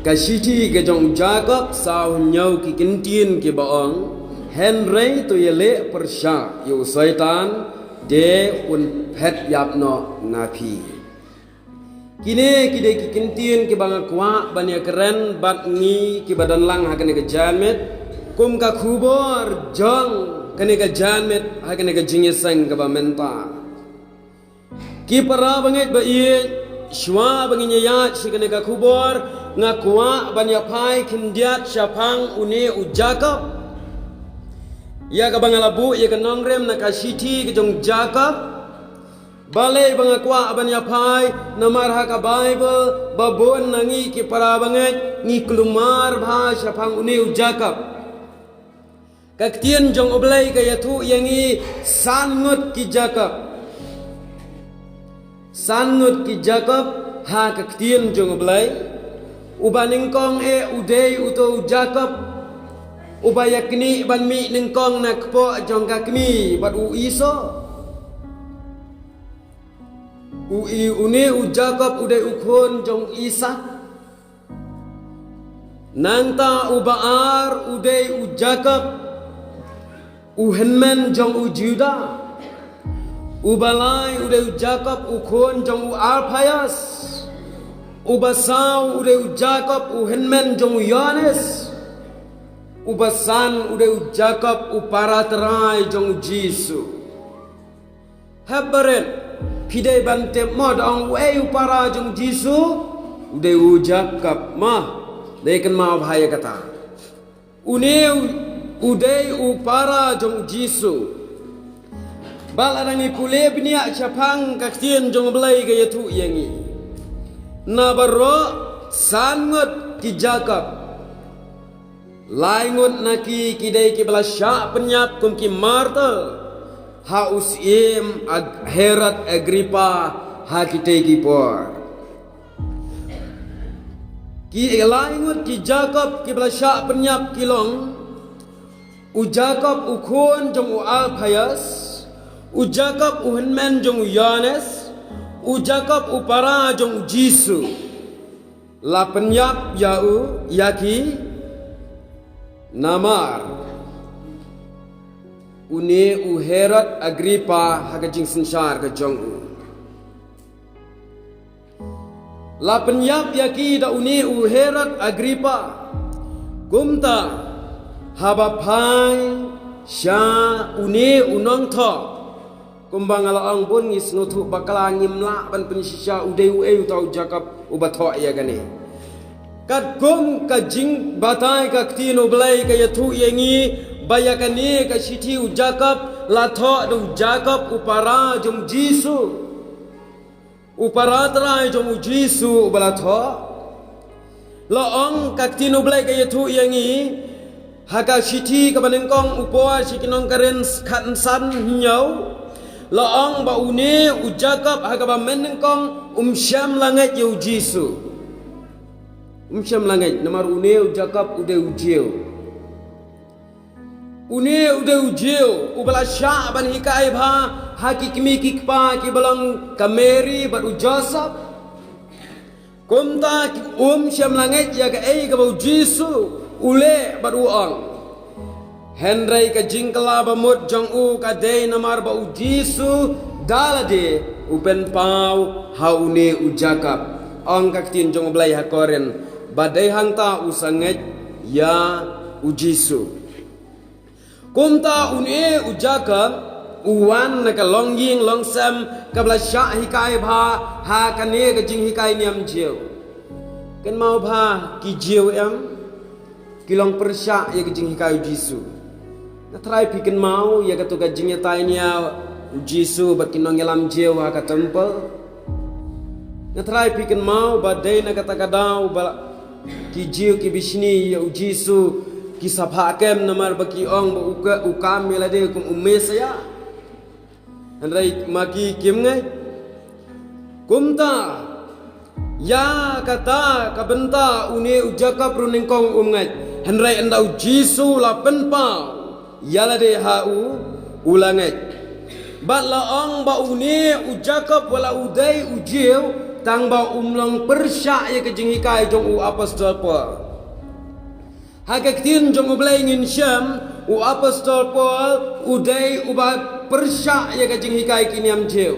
Kasiti ke jong Jacob sau nyau ki kintin ki baong Henry tu yele persya yu syaitan de un pet yapno napi kini kide ki kintin ki banga kwa banya keren bat ngi ki badan lang hakane ke jamet kum ka khubor jong kane ke jamet hakane ke jingeseng ke ba menta ki para banget ba iye shwa banginya ya sikane ka khubor ngakwa banya pai kindiat syapang une u Jacob ya ka bangalabu ya ka nongrem na kasiti ke jong Jacob balai bangakwa banya pai namar ha ka Bible babon nangi ki para banget ngi kelumar bha syapang une u Jacob kaktien jong oblai ka yatu yangi sangut ki Jacob ha kaktien jong oblai ubaning kong udai uto Jacob ubayakni ban mi ning kong nakpo jong kakmi bat u iso une u Jacob udai ukhon jong Isa nangta ubaar udai u Jacob henmen jong u Juda ubalai udai u Jacob ukhon jong u Alpayas ubasau udeu Jacob henmen jong Yohanes ubasan udeu Jacob paratrai jong Jisu habaren pidai bante mod ang wei para jong Jisu udeu Jacob ma deken ma bahaya kata uneu udeu para jong Jisu balarangi pule bnia chapang kaktien jong belai gaya tu yangi nabaro sangut ki Jacob laingut naki kidai ki belasya penyap kum ki Marta ha usim Herod Agrippa ha kidai ki por ki laingut ki Jacob ki belasya penyap kilong u Jacob ukhon jong u Alpayas u Jacob henmen jong Yohanes u Jacob para jong Jisu la penyap yau yaki namar une u Herod Agrippa hakajing sensar ke jong la penyap yaki da une u Herod Agrippa kumta habapai sya une unong tho kumbang alaang pun ngis nutu bakala ngimla ban pensisya udai tau Jacob ubatho ya gane kat kum ka jing batai ka ktino blai ka yatu yangi bayakani ka siti u Jacob la tho du Jacob upara jong Jisu upara trai jong Jisu bala tho laong ka ktino blai ka yatu yangi haka siti ka banengkong upoa sikinong karen khan san nyau laong ba une u Jacob hagaba menengkong syam langit yu Jisu syam langit namar une u Jacob ude ujiu ubala sya ban hikai bha hakikmi kikpa ki balang kameri bat u Joseph kumta syam langit ya ka ka ba Jisu ule bat u ong Henry ka jingkala bamut jong u ka day namar ba u Jisu dalade upen pau haune u Jacob ang kaktin jong blai hakoren badai hangta usanget ya u Jisu kumta une u Jacob uwan na ka longying longsam ka bla sya hikai bha ha kane ka jing hikai niam jiu ken mau bha ki jiu kilong persya ya ka jing hikai Jisu natrai pikin mau ya katu ka jingnya tainya Jisu bat kinong elam jeu ha ka temple natrai pikin mau badai na kata kadau ba ki jiu ki bisni ya Jisu ki saphakem namar baki ong ba ukam melade kum umesaya andrai maki kim ngai kumta ya kata kabenta une u Jacob runing kong ngai andrai andau Jisu la penpau yala de hau ulangai bat la ong ba une u Jacob wala udai u jiu tang ba umlong persya ya ke jing hikai jong u apostol Paul. Hagak tin jong u blai ngin syam u apostol Paul udai u ba persya ya ke jing hikai kiniam jeu.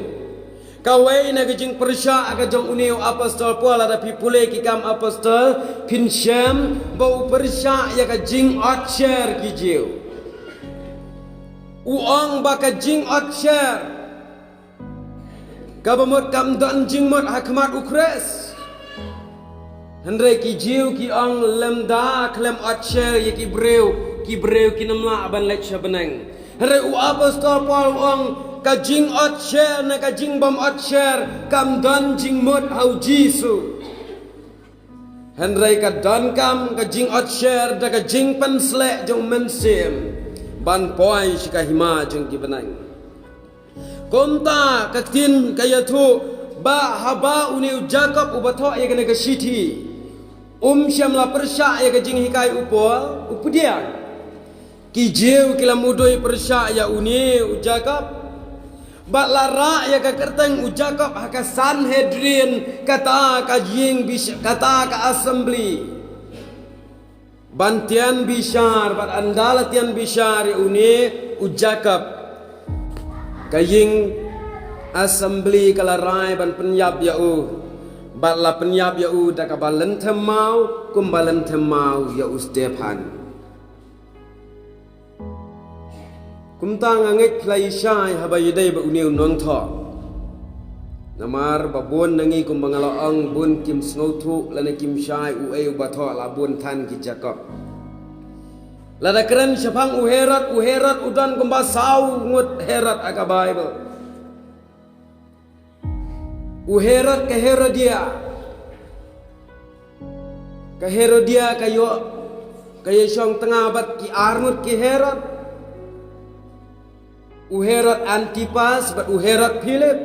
Kawai na ke jing persya ka jong uni u apostol Paul ada pipule ki kam apostol pin syam ba u persya ya ke jing otcher ki jeu. Uang baka jing otcher kabamot kam dan jing mot hakmat ukres hendrai ki jiu ki ong lemda klem otcher ye ki breu ki namla aban lek shabeneng hendrai u apostol Paul ong ka jing otcher na ka jing bom otcher kam dan jing mot hau jisu hendrai ka dan kam ka jing otcher da ka jing penslek jong mensim ban poi shika hima jeng ki benang komta kaktin kayatu ba haba uni Jacob ubatho ye kene kashiti syam la persya ye kajing hikai upo upudia ki jeu kila mudoi persya ya uni Jacob ba lara ye ka kerteng Jacob haka Sanhedrin kata ka jing kata ka assembly bantian bishar bat andalatian bishar uni Jacob kaying assembly kalarai ban penyap ya bat la penyap ya da ka balen temau kumbalen temau ya Stepan kumtang angek plai syai habayidai ba uni unong tho namar babon nangi kumbangalaang bun kim sngotu lana kim syai ueu batho la bun tan ki Jacob lada keren syapang uherat udan kumba sau ngut herat aga Bible uherat ke Herodia kayo syong tengah bat ki arnut ki herat uherat Antipas bat uherat Philip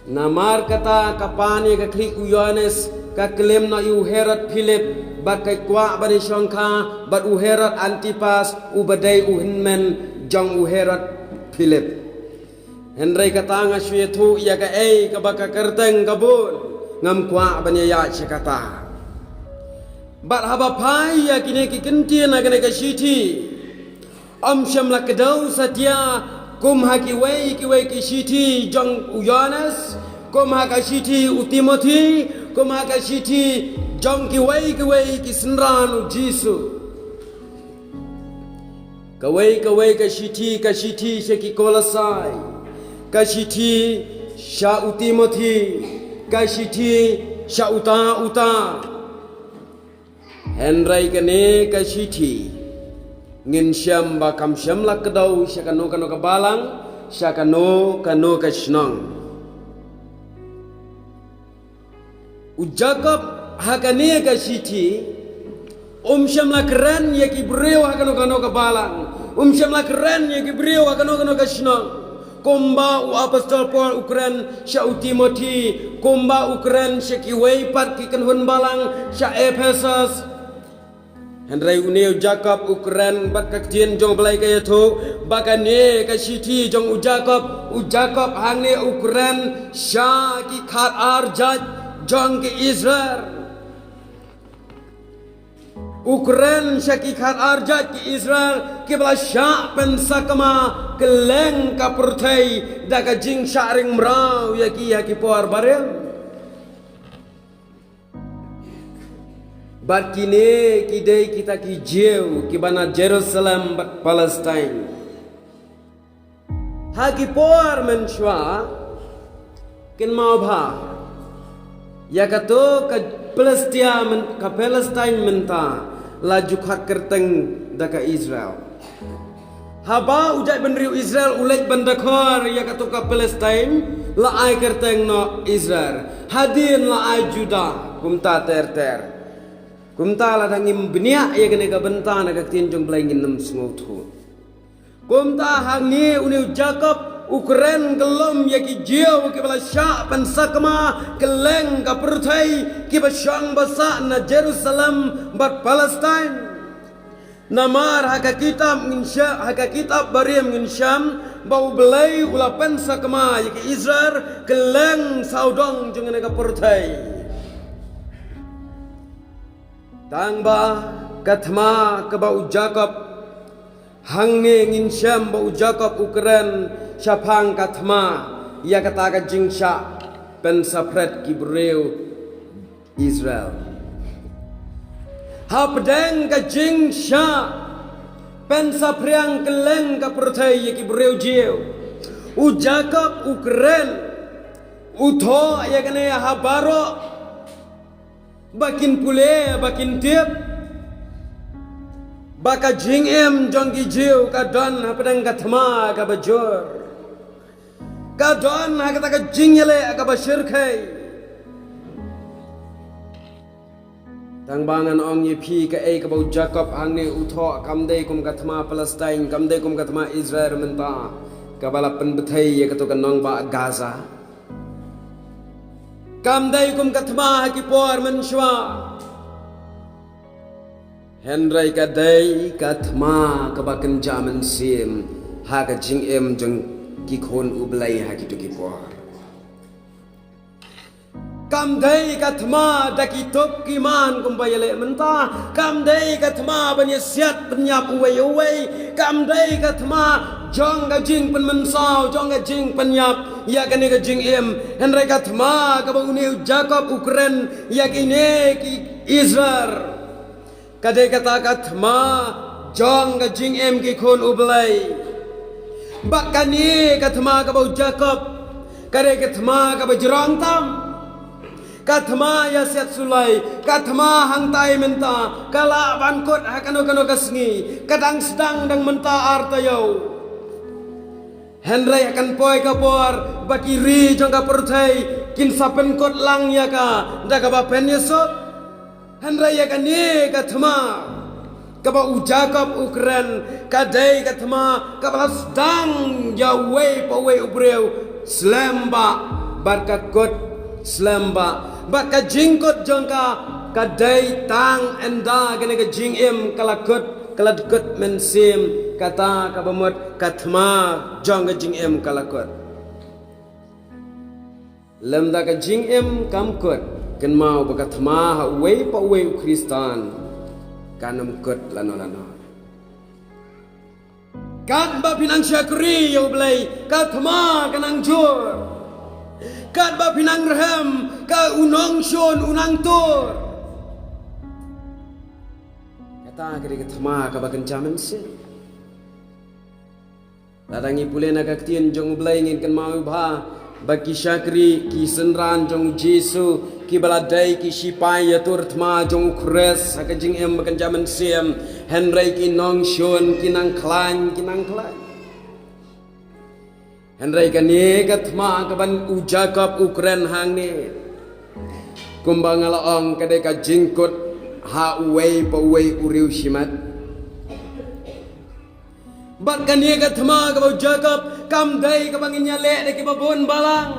namar kata kapani ka kli Yohanes ka klem na uherat Philip bat kai kwa bani syongka bat uherat Antipas ubadai uhinmen jang uherat Philip hendrai kata nga syethu ya ka ka baka kerteng kabun ngam kwa bani ya kata bat haba pai ya kini ki kentin na kene ka shiti syam la kedau satya kum haki wei ki shiti jang Yohanes kum haka shiti Timothy kum haka shiti jang ki wei ki senran Jisu kawai ka shiti sheki Kolosai ka shiti sha Timothy ka shiti sha uta hendrai kene ka shiti ngin syam ba kam syam la kedau syakano ka balang syakano ka shnang Jacob hakane ka shiti syam la keren ya ki breu hakano ka balang syam la keren ya ki breu hakano ka shnang komba u apostol Paul ukren sya Timothy komba ukren sya ki wei pat ki kenhun balang sya Ephesus hendrai uneu Jacob ukren bat kakjien jong belai kaya tu bakane ka shiti jong Jacob hangne ukren sya ki khat arjat jong ki Israel ukren sya ki khat arjat ki Israel ki bala sya pensakama keleng ka purthai da ka jing syaring mrau ya ki por barel bat kini kidai kita ki jeu ki bana Jerusalem bat Palestine haki por menshwa kin mau bha ya kato ka Palestine menta laju khat kerteng da ka Israel haba ujai benriu Israel ulek bandakhor ya kato ka Palestine la ai kerteng no Israel hadin la ai Juda kumta ter kumta la dangim benia ya gene ka benta na ka tinjong blaingin nam sngothu kumta hangi uni Jacob ukren gelom ya ki jeu ki bala sya pensakma keleng ka perthai ki basyang basa na Jerusalem bat Palestine Namar haka kitab bariam ngin syam bau belai ula pensa kema yaki Israel keleng saudong jangan ka portai. Tangba katma ke bau Jacob hangne ngin syam bau Jacob ukren syapang katma ia kata ka jingsha pensa pret kibreu Israel. Hapdeng ka jingsha pensa priang keleng ka pertai yaki breu jiu u Jacob ukren utho ya kene habaro bakin pule bakin tiap baka jingem jongki jiu ka don hapdeng ka thama ka bajor ka don hakata ka jingle ka bashirkai. Tang bangan ong ye pi ka e ka bau Jacob hangne utho kamdei kum kathma Palestine kamdei kum kathma Israel menta ka bala pen bethai ye ka to ka nong ba Gaza kamdei kum kathma ha ki por menshwa Henry ka dei kathma ka ba kan jaman sim ha ka jing em jong ki khon ublai ha ki to ki por kamdei kathma daki top kiman kumbayale menta kamdei kathma banyasiat penyap uwei kamdei kathma jong ga jing pen mensau jong ga jing penyap ya kane ga jing em henry kathma ka buni Jacob Ukren ya kine ki Israel kadai kata kathma jong ga jing em ki khon ublai bakani kathma ka bau Jacob kadai kathma ka bajrong tam kathma ya set sulai kathma hang tai menta kala bankot hakano kano kasngi kadang sedang dang menta artayo Henry akan poi kapor bakiri jong ka pertai kin sapen kot lang ya ka daga ba pen yesop Henry akan ni kathma ka ba Jacob Ukren kadai kathma ka ba sedang ya wei pa wei ubreu slemba barkakot slemba baka jingkot jongka kadai tang enda gane ka jing em kalakot mensim kata ka bamot kathma jong ka jing em kalakot lemda ka jing em kamkot kan mau bakathma ha wei pa wei Kristan kanam kot lano kan ba pinang syakri yo blai kathma kanang jur kat ba pinang rahem ka unong shon unang tur kata kiri kathma ka bakan jaman sin ladangi pule na kaktien jong blai ngin kan mau ba bagi syakri ki senran jong Jesu ki baladai ki sipai ya tur thma jong kres ka jing em bakan jaman sim Henry ki nong shon ki nang klan Henry kani kathma kaban u Jacob Ukren hang ni kumbang alaong kadai ka jingkot ha wei pa wei uriu shimat bat kani kathma ka Jacob kamdai ka bang nyale de ki babon balang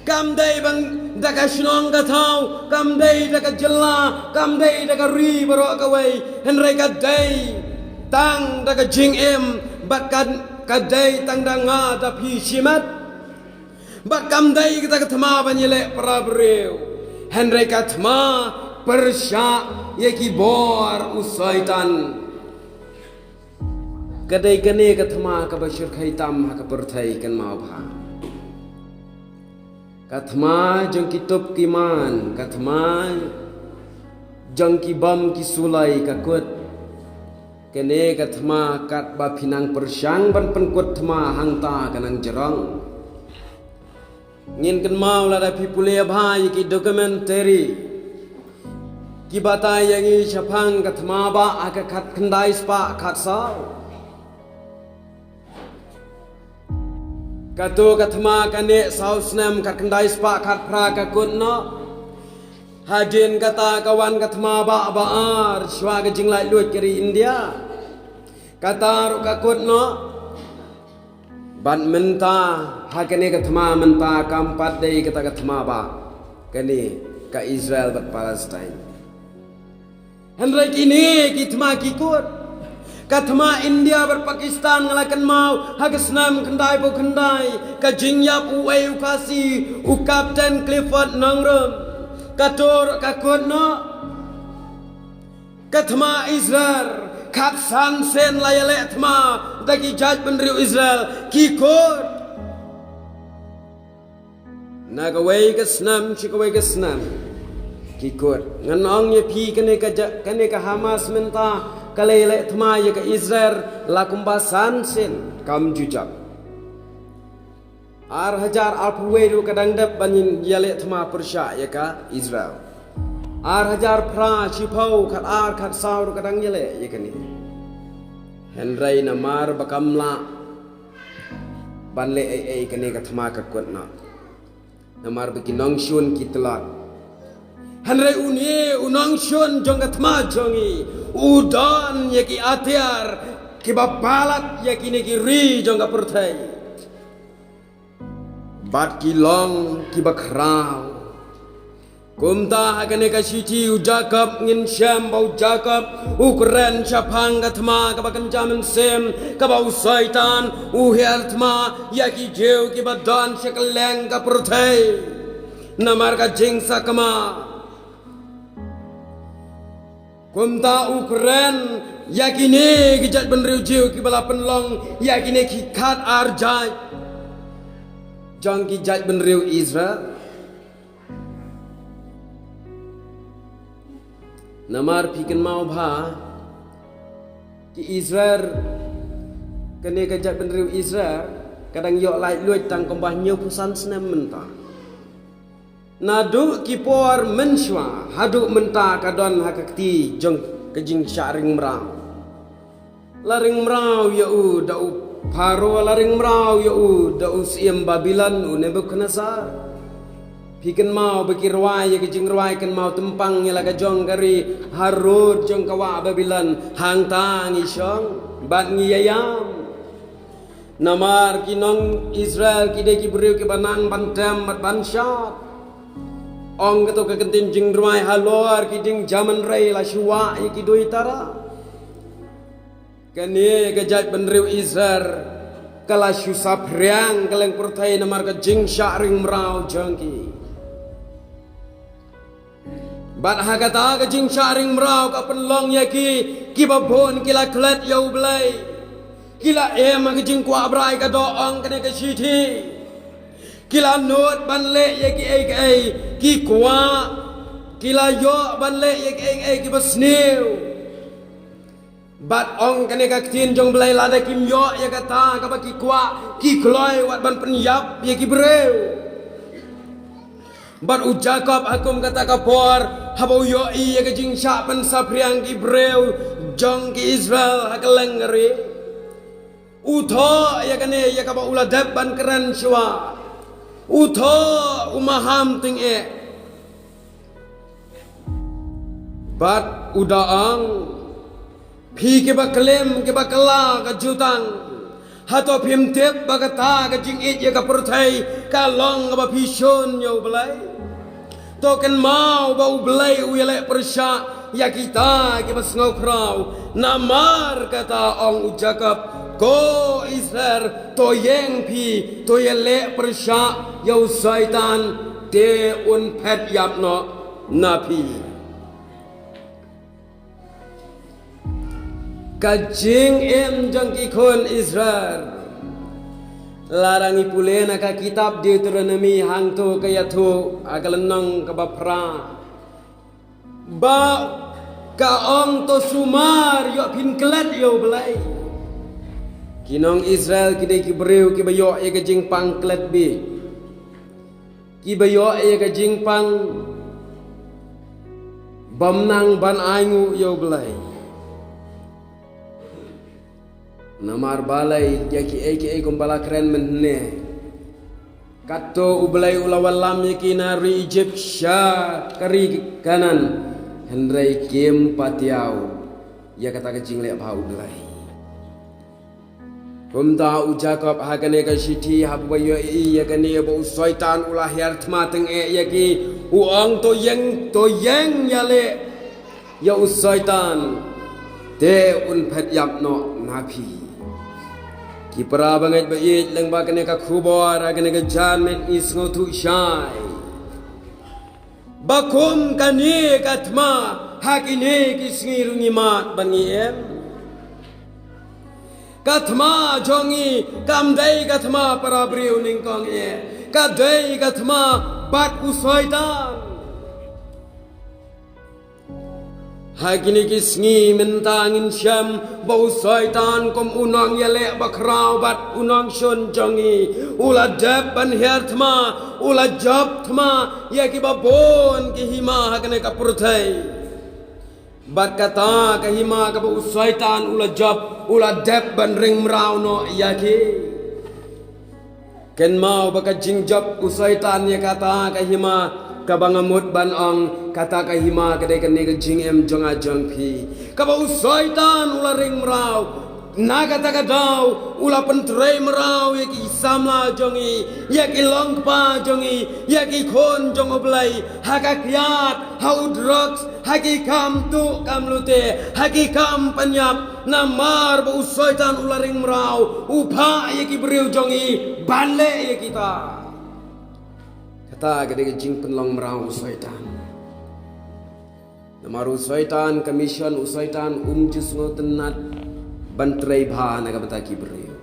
kamdai bang daka shnong ka thau kamdai daka jella kamdai daka ri baro ka wei Henry ka dai tang daka jing em bat kan kadai tangdanga da pi shimat bakam dai kita kathma banyele prabreu Henry kathma persya yeki bor usaitan kadai kane kathma ka bashir khaitam ha ka perthai kan mau bha kathma jong kitop kiman kathma jong ki bam ki sulai ka kut kene kathma kat ba pinang persyang ban penkut thma hangta kanang jerang ngin kan mau la da pipule bhai ki documentary ki bata yangi chapang kathma ba aka khat khandai spa khat sao kato kathma kane sao snam khat khandai spa khat pra ka kun no hajin kata kawan kathma ba baar shwa ka jinglai lut keri India kata rukakut no ban menta hakane kathma menta kampat dei kata kathma ba kani ka Israel bat Palestine Henry kini kitma kikut Katma India berpakistan ngalakan mau hagasnam kendai bu kendai kajing yap uai ukasi u Kapten Clifford Nangrum kator kakut no katma Israel kat sansen layale tma dagi jaj benriu Israel kikut nagawai gasnam chikawai gasnam kikut nganong ye pi kane ka Hamas menta kalele thma ye ka Israel lakumba sansen kam jujak ar hajar alpuweru kadang dap banin yale thma persya ye ka Israel ar hajar pra chipau khat ar khat saur kadang yale ye kani henrai namar bakamla banle ai kane ka thma ka kotna namar bikinong shun kitlat Henry unang shun jong katma jongi udan yaki atiar kibapalat yaki neki ri jong kapurthai bat kilong kibakrau kumta hakane ka shiti ujakap ngin syam bau jakap ukren chapang katma kabakan jaman sem kabau saitan uhertma yaki jeu kibadan shakaleng kapurthai namar ka jingsa kama kumta ukren yakine gijat benriu jiu ki bala penlong yakine ki khat arjai jang ki jat benriu Israel namar piken mau bha ki Israel kene ka jat benriu Israel kadang yok lai luit tang kombah nyau pusan senem mentah nadu kipor menshwa hadu menta kadon hakakti jong kejing syaring mrau laring mrau ya u dau paro laring mrau ya u dau siem Babilan u Nebukadnezar piken mau bekirwai ya kejing rwai kan mau tempang ya laga jong kari harut jong kawa Babilan hang tang isyong bat ngiyayam namar kinong Israel kide ki beriu ki banang bantam bat bansyat Ong kato kakentin jing rumai halor ki jing zaman rai la syua ki doi tara kani gajat benriu Israel kala syu sapriang kaleng pertai namar ka jing syaring merau jangki bat hakata ka jing syaring merau ka penlong yaki ki babon kila klet yau blai kila ka jing kwa brai ka doong kani ka shiti kila not banle yaki ai ki kwa kila yo banle yaki ai ki basneu bat ong kane ka tin jong blai lada kim yo ya kata ka ba ki kwa ki kloi wat ban penyap yaki breu bat u Jacob akum kata ka por habau yo i ya ka jing sha pan sapriang ki breu jong ki Israel hakeleng ngari utho ya kane ya ka ba ula dab ban keren shwa utho umaham ting bat udaang pi ke baklem ke bakla ka jutang hato pimtep bagata ka jingit ya ka perthai ka long ka bapishon yo belai token mau bau belai uyale persya ya kita ke basngau krau namar kata ong ujakap ko Israel to yeng pi to yele persya yau saitan de un pet yap no napi kajing jang ki kon Israel larangi pule na ka kitab Deuteronomy hang to kaya to agalanang kabapra ba ka ong to sumar yo pinklet yo belai kinong Israel kide ki breu ki bayo e ka jing pangklet bi ki bayo e ka jing pang bamnang ban aingu yo belai namar balai yaki e kumbala keren menne kato ublai ulawalam yaki nari Egypt sya kari kanan hendrai kem patiau ya kata kecing lek bau belai kumta u Jacob hakane ka shiti habu yo i yakane bo syaitan ulah yartma teng yaki uang to yeng yale ya u syaitan te un phet yap no napi ki para bangai ba ye leng ba kene ka khubor kene ka jan men is ngo tu shai bakum kani katma hakine ki sngi mat bangi em katma jongi kamdai katma para briu ning kong e kadai katma bat usoitan hakini kisngi mentangin syam bau syaitan kom unang yale bakrau bat unang shon jongi ula dab ban hertma ula job thma ya ki babon ki hima hakne kapurthai bat kata ka hima ka bau syaitan ula job ula dab ban ring mrau no ya ki ken mau baka jingjob usaitan ya kata ka hima kabangamut ban ong kata ka hima kadai kan ne jing em jonga jong phi ka ba usaitan ula ring mrau na kata ka dau ula pentrei mrau ya ki samla jongi ya ki long pa jongi ya ki khon jong oblai ha ka kyat ha drugs ha ki kam tu kam lute ha ki kam panyap namar ba usaitan ula ring mrau upha ya ki briu jongi banle ya kita kata kadai jing penlong merau usaitan namaru usaitan commission usaitan jus ngotenat bantrai bha naga bataki beriu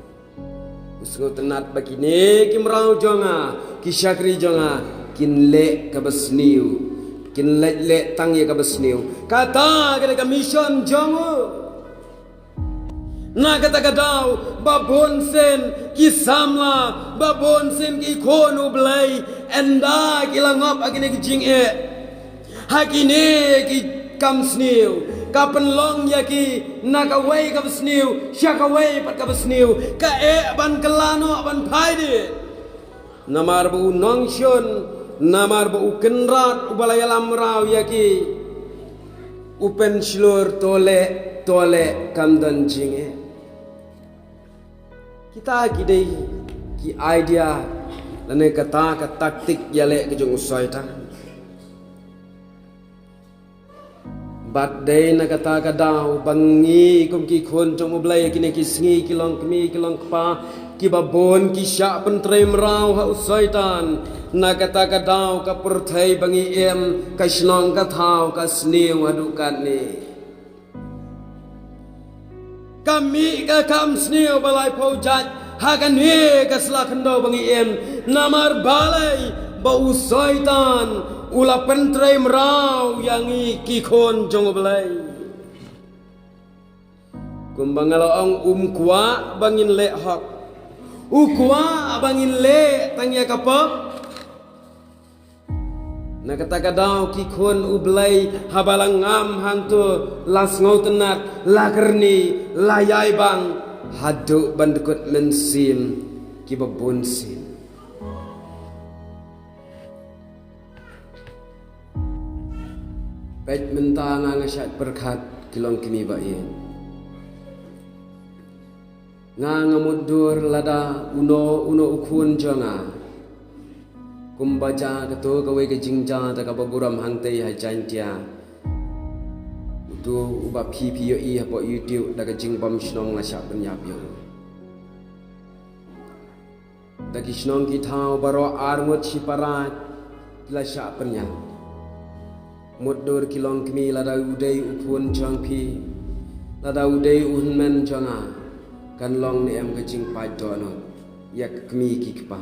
usngotenat bakine ki merau jonga ki syakri jonga kinle kabasniu kinle tang ye kabasniu kata kadai commission jongo na kata kadau babon sen ki samla babon sen ki khonu blai enda ki langop agine ki jing e hakine ki kam sniu kapen long ya ki nakawai ka sniu syakawai pat ka sniu ka e ban kelano ban phaide namar bu nongshon namar bu kenrat ubalaya lamrau ya ki upen slur tole kamdan jing e kita kidai ki idea lane kata ka taktik yale ke jong usaitan bat dei na kata ka dau bangi kum ki khon jong oblai kine ki sngi ki long kmi ki long pa ki babon ki sya pentrei mrau ha usaitan na kata ka dau ka perthai bangi em ka snong ka thau ka sniu adukan ni kami ka kam sniu balai pojat hakan he ka slakando bangi em namar balai bau syaitan ula pentrei mrau yangi ki khon jong balai kumbangalo ong kwa bangin le hak ukwa bangin le tangya kapap na kata kadau ki khon ublai habalang ngam hantu las ngautenat lakerni layai bang hadu bandukut mensin ki babon sin pet mentang ngasyat berkat kilong kimi bayin ngamuddur lada uno ukun jonga kumbaja ketu kawai ke jingja ta ka baguram hangtei hai chantia utu uba ppi yo i hapo youtube da ka jingbam shnong la sha penyap yo da ki shnong ki thau baro arngot siparat la sha penyap muddur kilong kmi la da udai upun jangpi la da udai unmen janga kan long ni em ka jing pai do no yak kmi ki kpa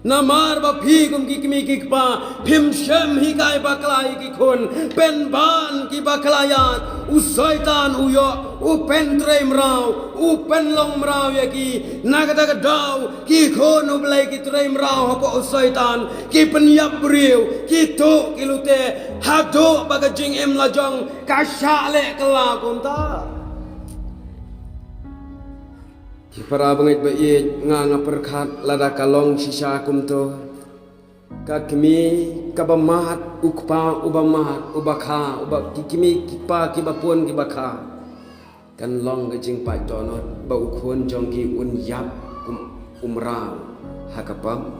namar ba phi kum ki kmi ki pa phim shem hi kai baklai ki khun pen ban ki baklayat usaitan uyo upen trem rau upen long rau ya ki nagata ka dau ki khon ublai ki trem rau hapo usaitan ki penyap briu ki to ki lute hado baga jing em la jong ka sha le kala kunta para bangit baik nganga perkat lada kalong sisa kumto kakmi kabamat ukpa ubamat ubakha ubak kikimi kipa kibapun kibakha kan long gajing pai donot ba ukhon jonggi un yap umrau hakapam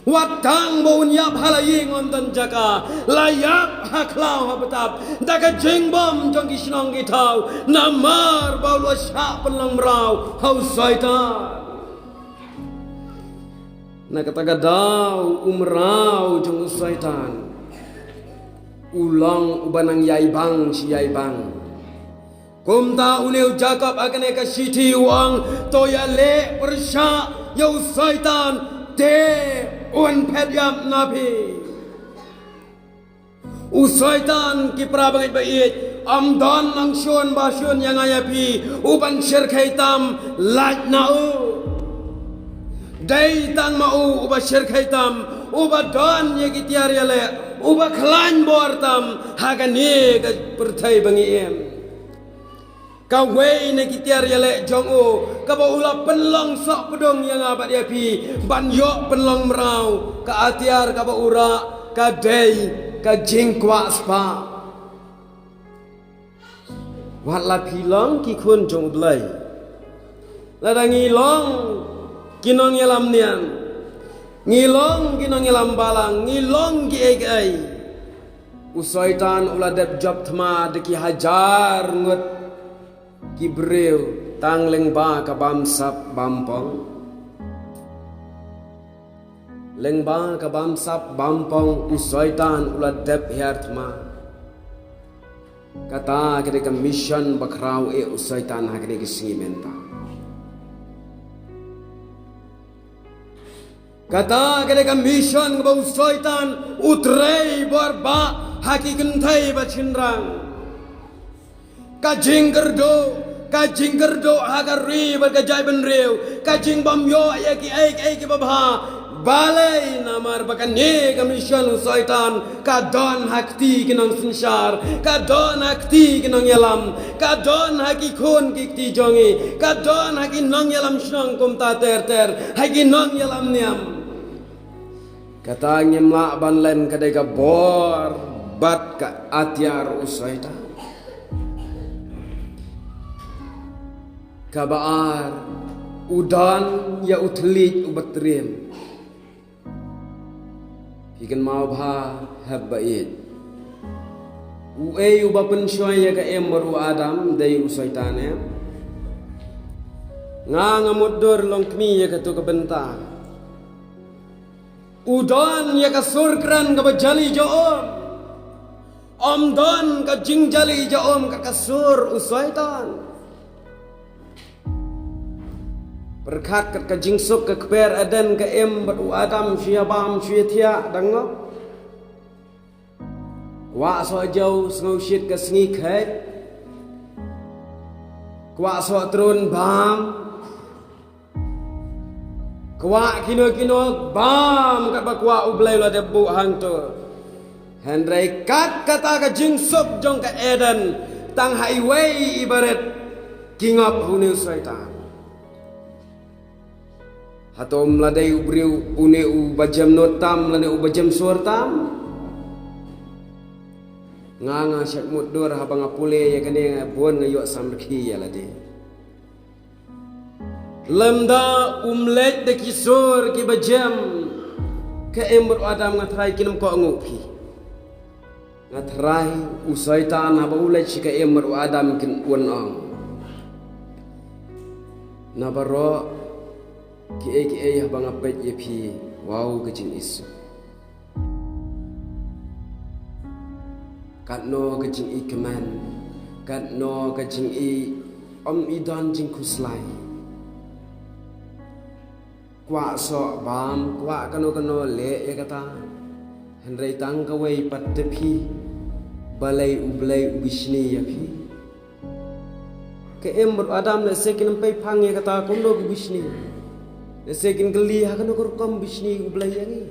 Watang bawun yap halayi ngonton jaka layap haklau habetap daga jengbom jong kisnong kitau namar bau lo syak penlang merau hau syaitan na kata gadau umrau jong syaitan ulang ubanang yaibang si yaibang kumta uneu Jacob akan eka siti uang toya le persya yau syaitan te un phet yap napi usaitan ki prabangit bait am don nang shon ba shon yang ayapi uban shir khaitam laj na u dai tang ma u uba shir khaitam uba don ye ki tiar yale uba khlan bortam hagane ga perthai bangi em ka wei ne kitiar yale jong o ka ba ula penlong sok pedong yang abat dia pi ban yok penlong merau ka atiar ka ba ura ka dei ka jingkwa spa wat la pi long ki khun jong blai la da ngi long kinong yalam nian ngi long kinong yalam balang ngi long ki ai ai usaitan ula dep job thma de ki hajar ngut Kibreu tang lengba ka bam sap bampong lengba ka bam sap bampong usaitan ulat dep hertma kata kede ka mission bakrau e usaitan ha kede singi menta kata kede ka mission ka usaitan utrei borba hakikan thai ba chinrang ka jinggerdo agar ri berkajai benreu kajing bam yo ya ki ai ki babha balai namar bakan ne kamisyon syaitan ka don hakti kinong sinsar ka don hakti kinong yalam ka don haki khon ki ti jongi ka don haki nong yalam shnong kum ta ter haki nong yalam niam kata ngimla ban len kadai ka bor bat ka atiar usaitan kabar udan ya utlit ubatrim ikan mau bha habbait uei ubapen shoy ya ka emru adam dai usaitane nga ngamudor longkmi ya ka tu kabenta udan ya ka surkran ka bajali joom don ka jingjali joom ka kasur usaitan berkat kat ka jingsuk ka kper adan ka em bat adam sia bam sia thia dangop wa so jau sngo shit ka sngi khet kwa so trun bam kwa kino bam kat ba kwa ublai lo de bu hang to hendrai kat kata ka jingsuk jong ka eden tang highway ibarat king of hunu syaitan hatom ladai ubriu une u bajam notam lane u bajam suartam nga syak mudor habang apule ya kane bon ngayo samrki ya lade lamda umlet de kisor ki bajam ke emur adam ngatrai kinam ko ngupi ngatrai usaitan haba ulet ka emur adam kin unang nabaro ki habang apet ye phi wow kecing isu katno kecing ikman katno kecing i idan jing kuslai kwa so bam kwa kano le ya kata hendrai tang kawai pat phi balai ubishni ya phi ke ember adam le sekin pai phang ya kata komno ubishni sekin geli hakano korkom bishni ublai yangi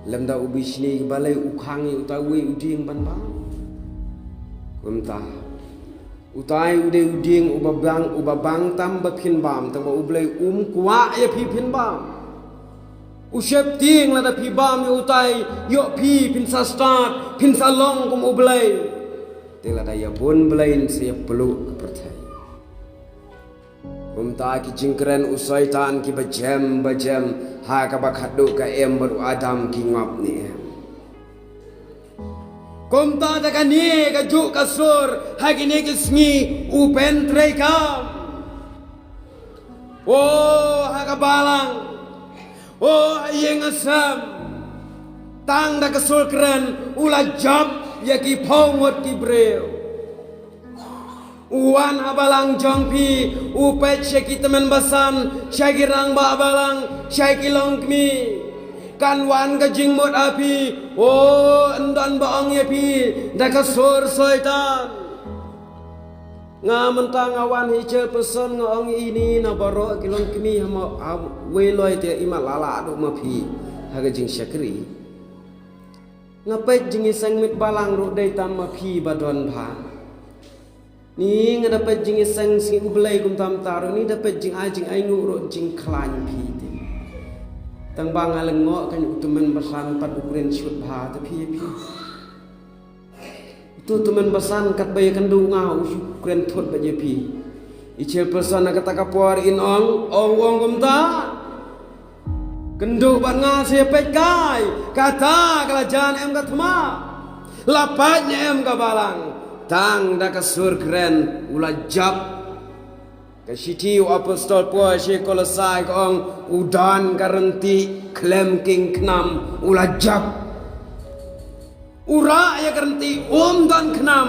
lemda ubishni balai ukhangi utawi uding banbang kumta utai ude uding ubabang tam bapin bam tang ublai kwa ya pin bam ushep ting la da pi bam ya utai yo pi pin sa start pin sa long kum ublai tela da ya bon blain se peluk percaya kumta ki jingkren usaitan ki bajam ha ka bakhat do ka em baru Adam ki ngop ni em kom ta da ka ni ka ju ka sur ha ki ni ki sngi upen trei kam ha ka balang ha yeng asam tang da ka sur kren ula job ya ki phongot ki breu Uwan abalang jongpi upet syaki teman basan syaki rang ba abalang syaki longkmi kan wan ka jingmut api endon baong ya pi da ka sur soitan nga mentang awan hijau peson ngong ini na baro ki longkmi hama we loi te ima lala do ma pi haga jing syakri ngapet jingi sangmit balang ro dai tam ma pi badon pha ni nga dapat jing isang sing ublay kum tam taro ni dapat jing ai nguro jing klan pi ti tang bang alengo kan utumen basan pat ukurin syut bha ta pi tu tumen basan kat bay kan du ngau ukurin thot ba je pi ichel person kata kapor in ong kum ta kendu ban nga se pet kai kata kalajan em ka thma lapatnya em ka balang tang da ka sur kren ula jab ka siti apostol po she kolosai kong udan garanti klem king knam ula jab ura ya garanti dan knam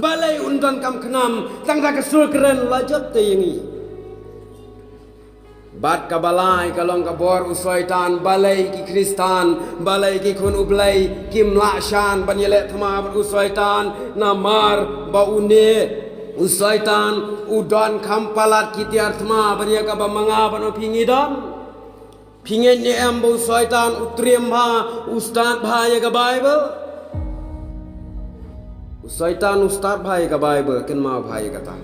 balai undan kam knam tang da ka sur kren ula jab te yangi bat ka balai kalong ka bor usoitan balai ki kristan balai ki kun ublai kim lakshan banyele thama usoitan namar baune usoitan udan kampalat ki tiar thama banya ka bamanga bano pingidan pingen ne am usoitan utriem bha ustad bha ya ka bible usoitan ustad bha ya ka bible ken ma bha ya ka ta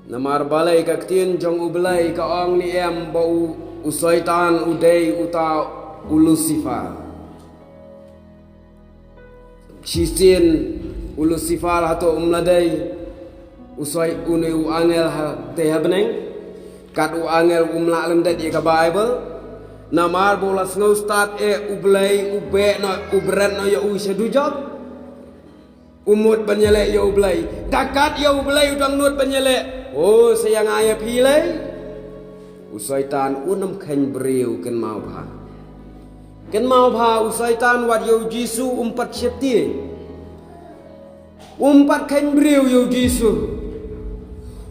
namar balai ka ktin jong ublai ka ong ni em bau usoitan udai uta ulusifa Sisin ulusifal hato umladai usoi une u angel ha te habneng kat u angel umla lendet ka bible namar bola snow start ublai ube no ubren no ya u sedujok umut banyele ya ublai dakat ya ublai udang nut banyele sayang ayah pilih usaitan unam khen breu ken mau bha usaitan wat yo jisu umpat syeti umpat khen breu yo jisu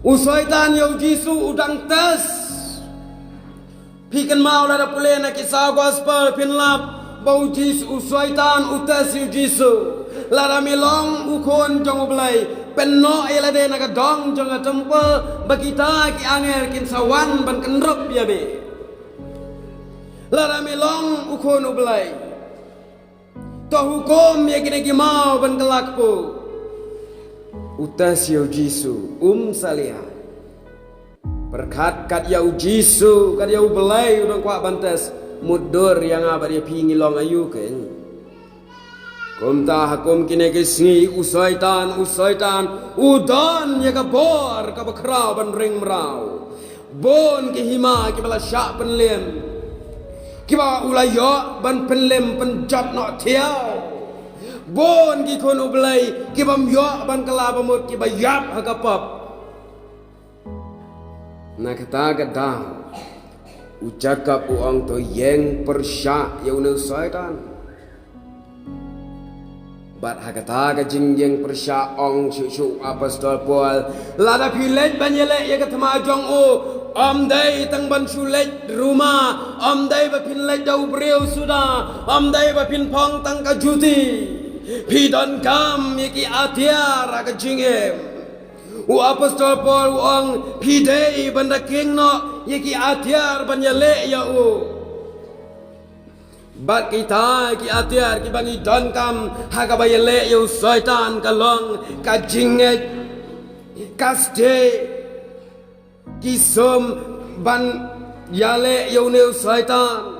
usaitan yo jisu udang tes piken mau la pule na kisah gospel pin lap bau jisu usaitan utas yo jisu lara milong ukon jong ublai penno elade naga dong jong temple bagita ki anger kin sawan ban kendrop ya be lara milong ukon ublai to hukum ya kine ki mau ban kelakpo utas yo jisu salia berkat kat ya jisu kat ya ublai udang kwa bantes mudur yang abad ya pingi long ayu ken Kumta hakum kine kisngi usaitan udan ya kabor ka bakrau ban ring merau bon ki hima ki bala syak penlem ki ba ulayo ban penlem penjat no tiao bon ki kon ublai ki bam yo ban kala bamut ki bayap hakapap na kata gadang ucakap uang to yeng persyak ya una usaitan bat hakata ka jingjeng persya ong syuk apostol Paul lada pilet banyele ya katma jong om dai tang ban sulet rumah om dai ba pin let dau breu sudah om dai ba pin pong tang ka juti pidon kam yaki atiar ka jingem apostol Paul ong pidei banda king no yaki atiar banyele ya bat kita ki atiar ki bangi don kam haga bayele yo syaitan kalong ka jinget kaste ki som ban yale yo ne syaitan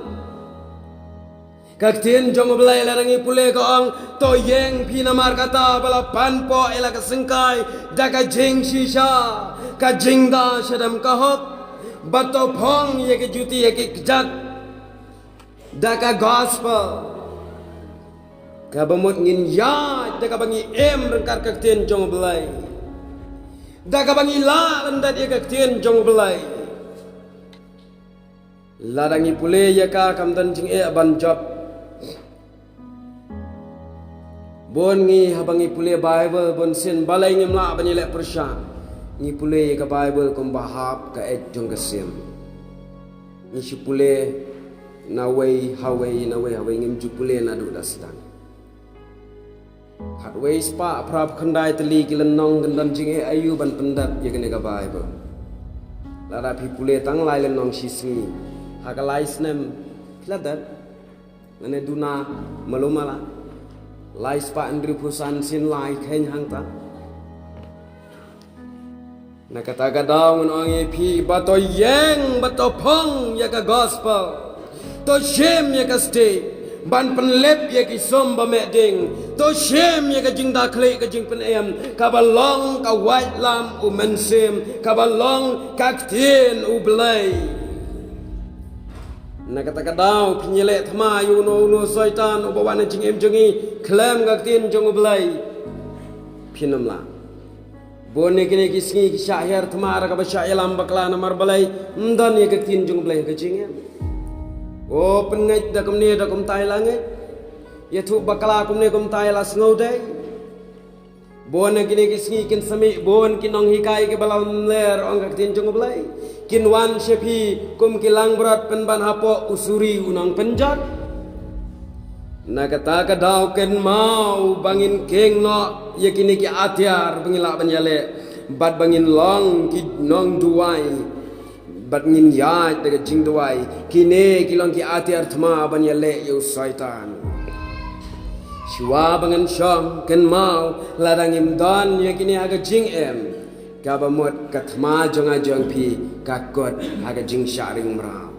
kaktin jong belai larangi pule ka ong to yeng pinamar kata bala panpo ela ka sengkai da ka jing shisha ka jingda sedam kahop Bato pong ye ke juti ye ke kejak. Daka gospel. Kabamut ngin ya daka bangi rengkar kaktien jong belai. Daka bangi la rendat ye kaktien jong belai. Ladangi pule ye ka kamdan jing ban job. Bon ngi habangi pule Bible bon sin balai ngimla bani lek persya. Ngi pule ka Bible kum bahap ka et jong kesim. Ngi si pule nawai hawai ngim ju pule na du dastan. Hatway spa prap khandai teli kilen nong gendan jing ayu ban pendat ye kene ka Bible. Lara pi pule tang lai len nong sisni. Hakalai snem kladat. Nane duna malumala. Lai spa andri pusan sin lai khen hang ta. Na kata kadang nong pi bato yeng bato pong ya ka gospel. To shem ya ka stay. Ban penlep ya ki somba meding. To shem ya ka jing da kle ka jing pen em. Kabalong ka white lam u mensem. Kabalong ka ktien u belai. Na kata kadau pinyelek thma yu no soitan u bawan jing em jongi klem ka ktien jong u belai. Pinam la. Bone kini kisngi ki syahir thma ra ka ba syahir lam bakla na mar belai. Ndan ya ka ktien jong belai ka jing em. Oh pengai dah kumni dah kum tai langit. Ya tu bakala kumni kum tai las ngode. Bon kini kisngi kin sami bon kinong hikai ke balam ler ong kak tin jong belai. Kin wan shepi kum kilang berat pen ban hapo usuri unang penjat. Na kata kadau ken mau bangin keng no ya kini ki atyar bangilak banjale. Bad bangin long ki nong duai. Bat ngin ya daga jing duai kine kilong ki ati artma ban ya le yu syaitan shwa bangan shom ken mau ladang im don ya kine aga jing em ka ba mot katma jonga jong pi ka kot aga jing sharing mra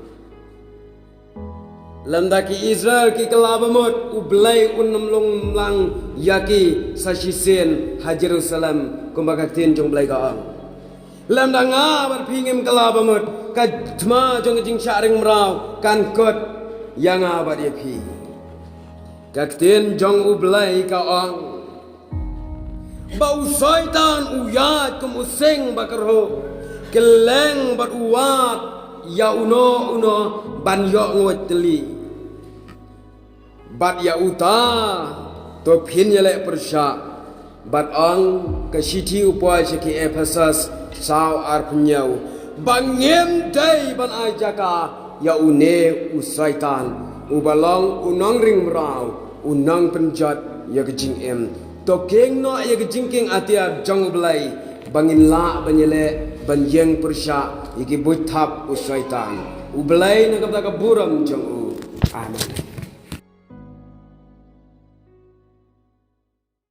lamda ki Israel ki kalaba mot u blai unam long lang yaki sashisen ha Jerusalem kumbaga tin jong blai ga lam danga berpingim kelaba mut kadma jong jing sharing merau kan kot yang abad ye pi kaktin jong ublai ka ong bau syaitan uyat kum useng bakarho keleng bat uat ya uno ban yo ngot teli bat ya uta to pin yele persya bat ong ke siti upoi seki Ephesus sao arpunyau bangem day ban ajaka ya une usaitan ubalong unang ring merau unang penjat ya kejing em tokeng no ya kejing king atia jong belai bangin la banyele banjeng persya iki buthap usaitan ubelai na kabda kaburam jong u amen.